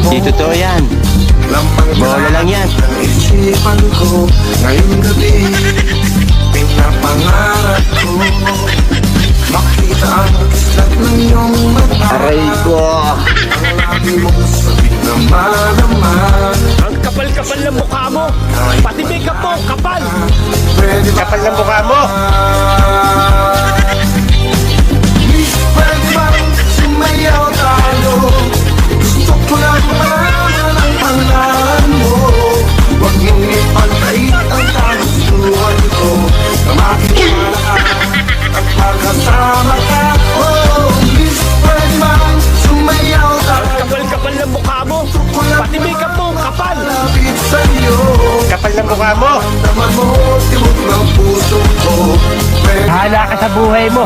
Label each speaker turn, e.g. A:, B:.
A: Di totoo yan. Bola lang yan.
B: Isipan ko ngayong gabi, pinapangarap ko makita ang kislat ng iyong mata.
A: Aray ko.
B: Ang lagi mong sabi na malaman.
C: Ang kapal-kapal ng mukha mo. Pati makeup mo, kapal.
B: Pwede ba
A: Kapal ng mukha mo.
B: Miss, pwede bang sumayaw tayo? Gusto ko lang malaman ang pangalan mo. Huwag mong ipagkait ang kagustuhan ko na makikita at magkasama ka. Oh, Miss, pwede bang sumayaw tayo?
C: Kapal-kapal ng mukha mo. Pati makeup mo, kapal.
B: Lapit sa'yo,
A: Kapal ng mukha mo.
B: damdaman mo, tibok ng puso ko. Pwede
A: Bahala ka sa buhay mo.